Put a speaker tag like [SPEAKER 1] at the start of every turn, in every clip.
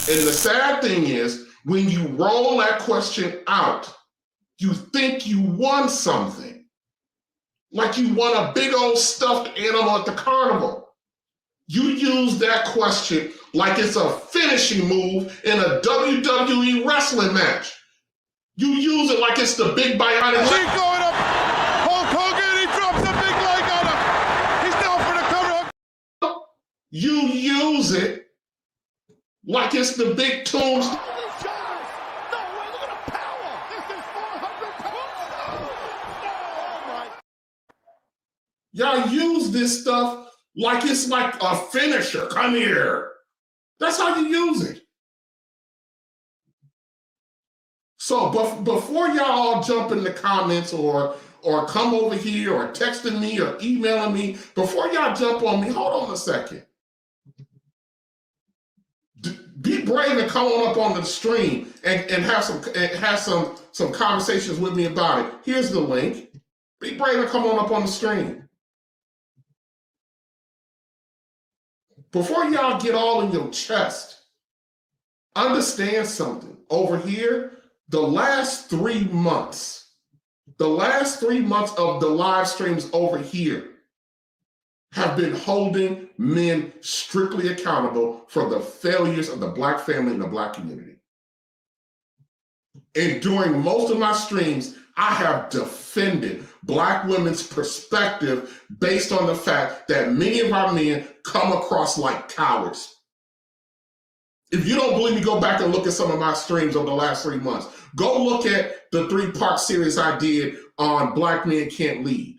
[SPEAKER 1] And the sad thing is, when you roll that question out, you think you won something. Like you won a big old stuffed animal at the carnival. You use that question like it's a finishing move in a WWE wrestling match. You use it like it's the big bionic.
[SPEAKER 2] He's going up. Hulk Hogan, he drops a big leg on him. He's down for the cover.
[SPEAKER 1] You use it like it's the big tombs. Y'all use this stuff like it's like a finisher. Come here. That's how you use it. So before y'all all jump in the comments or come over here or texting me or emailing me, before y'all jump on me, hold on a second. Be brave and come on up on the stream and have some conversations with me about it. Here's the link. Be brave and come on up on the stream. Before y'all get all in your chest, understand something. Over here, the last 3 months of the live streams over here have been holding men strictly accountable for the failures of the Black family and the Black community. And during most of my streams, I have defended Black women's perspective based on the fact that many of our men come across like cowards. If you don't believe me, go back and look at some of my streams over the last 3 months. Go look at the 3-part series I did on Black men can't lead.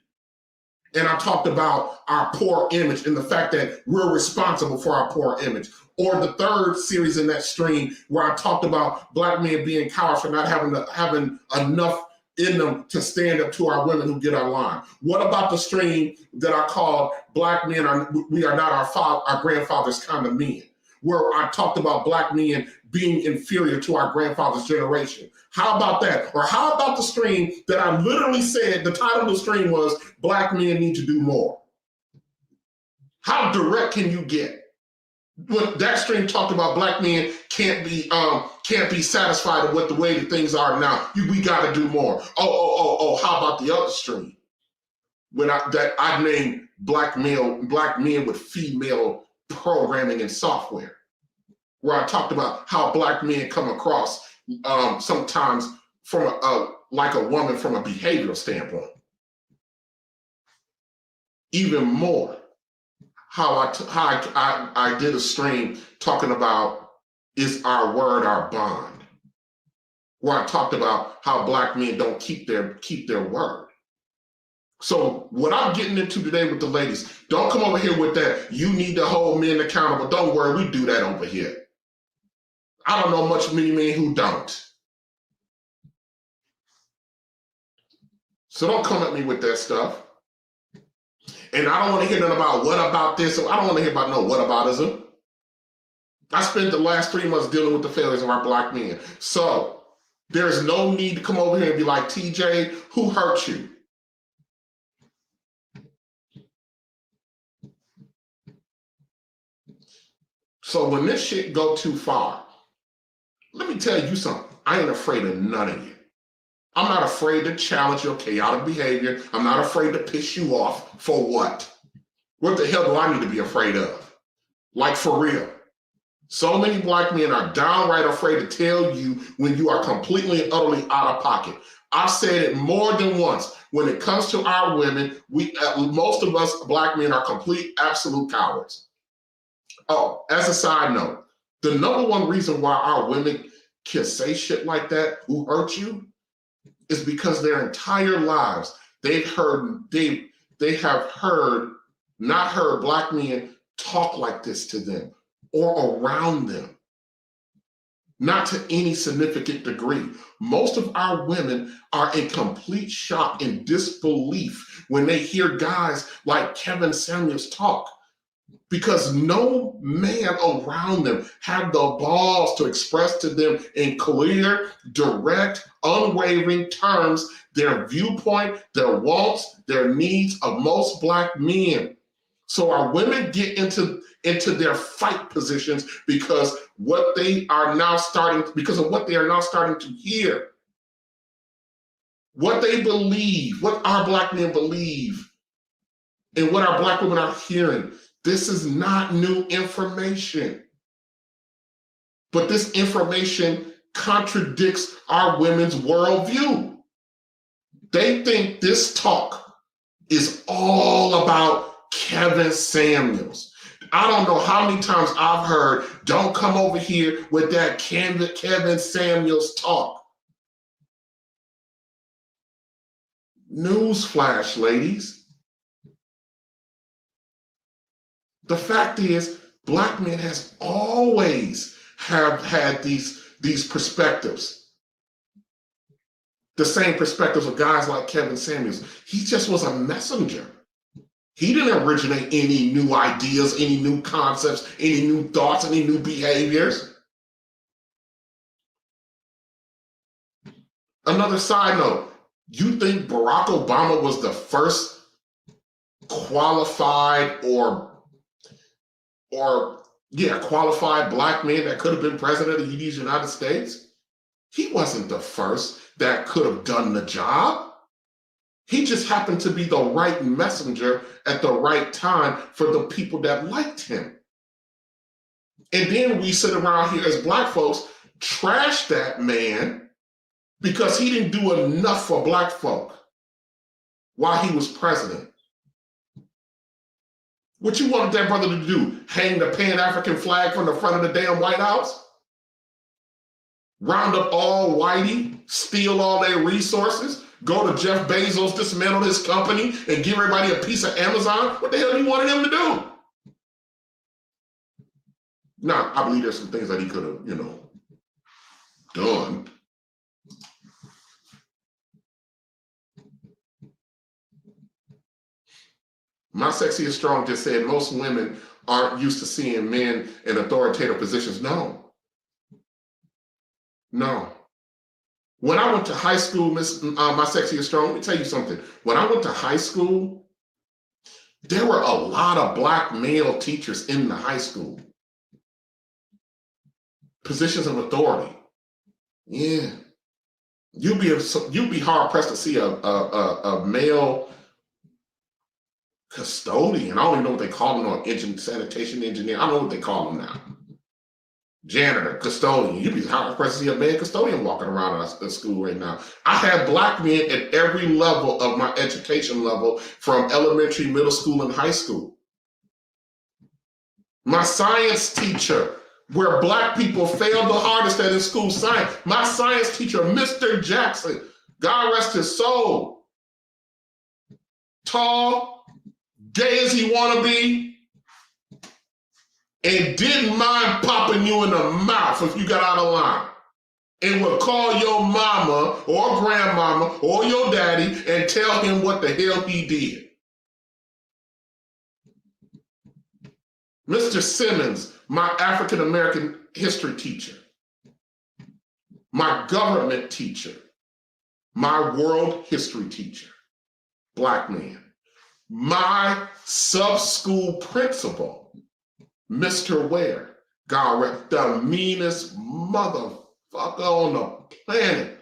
[SPEAKER 1] And I talked about our poor image and the fact that we're responsible for our poor image. Or the 3rd series in that stream where I talked about Black men being cowards for not having enough in them to stand up to our women who get online. What about the stream that I called Black men we are not our grandfather's kind of men, where I talked about Black men being inferior to our grandfather's generation? How about that? Or how about the stream that I literally said, the title of the stream was Black men need to do more? How direct can you get? When that stream talked about Black men can't be satisfied with the way that things are now. We got to do more. Oh, how about the other stream? When I named Black men with female programming and software, where I talked about how Black men come across sometimes from like a woman from a behavioral standpoint. Even more, how I did a stream talking about is our word our bond, where I talked about how Black men don't keep their word. So what I'm getting into today with the ladies, don't come over here with that, you need to hold men accountable. Don't worry, we do that over here. I don't know many men who don't. So don't come at me with that stuff. And I don't want to hear nothing about what about this. So I don't want to hear about no whataboutism. I spent the last 3 months dealing with the failures of our Black men. So there's no need to come over here and be like, TJ, who hurt you? So when this shit go too far, let me tell you something. I ain't afraid of none of you. I'm not afraid to challenge your chaotic behavior. I'm not afraid to piss you off. For what? What the hell do I need to be afraid of? Like, for real. So many Black men are downright afraid to tell you when you are completely and utterly out of pocket. I've said it more than once. When it comes to our women, most of us Black men are complete, absolute cowards. Oh, as a side note, the #1 reason why our women can say shit like that, who hurt you, is because their entire lives they have not heard Black men talk like this to them or around them. Not to any significant degree. Most of our women are in complete shock and disbelief when they hear guys like Kevin Samuels talk, because no man around them had the balls to express to them in clear, direct, unwavering terms their viewpoint, their wants, their needs of most Black men. So our women get into their fight positions because of what they are now starting to hear. What they believe, what our Black men believe, and what our Black women are hearing. This is not new information. But this information contradicts our women's worldview. They think this talk is all about Kevin Samuels. I don't know how many times I've heard, don't come over here with that Kevin Samuels talk. Newsflash, ladies. The fact is, Black men has always have had these perspectives. The same perspectives of guys like Kevin Samuels. He just was a messenger. He didn't originate any new ideas, any new concepts, any new thoughts, any new behaviors. Another side note, you think Barack Obama was the first qualified qualified Black man that could have been president of the United States? He wasn't the first that could have done the job. He just happened to be the right messenger at the right time for the people that liked him. And then we sit around here as Black folks, trash that man because he didn't do enough for Black folk while he was president. What you wanted that brother to do? Hang the Pan-African flag from the front of the damn White House? Round up all whitey, steal all their resources, go to Jeff Bezos, dismantle his company, and give everybody a piece of Amazon? What the hell do you wanted him to do? Now, I believe there's some things that he could have, done. My Sexy is Strong just said most women aren't used to seeing men in authoritative positions. No. When I went to high school, My Sexy is Strong, let me tell you something. When I went to high school, there were a lot of Black male teachers in the high school. Positions of authority. Yeah. You'd be hard pressed to see a male custodian. I don't even know what they call them, no, sanitation engineer. I don't know what they call them now. Janitor, custodian. You'd be hard pressed to see a man custodian walking around at school right now. I had Black men at every level of my education level, from elementary, middle school, and high school. My science teacher, where Black people failed the hardest at in school science. My science teacher, Mr. Jackson, God rest his soul. Tall, gay as he want to be, and didn't mind popping you in the mouth if you got out of line, and would call your mama or grandmama or your daddy and tell him what the hell he did. Mr. Simmons, my African American history teacher, my government teacher, my world history teacher, Black man. My sub-school principal, Mr. Ware, God rest, the meanest motherfucker on the planet.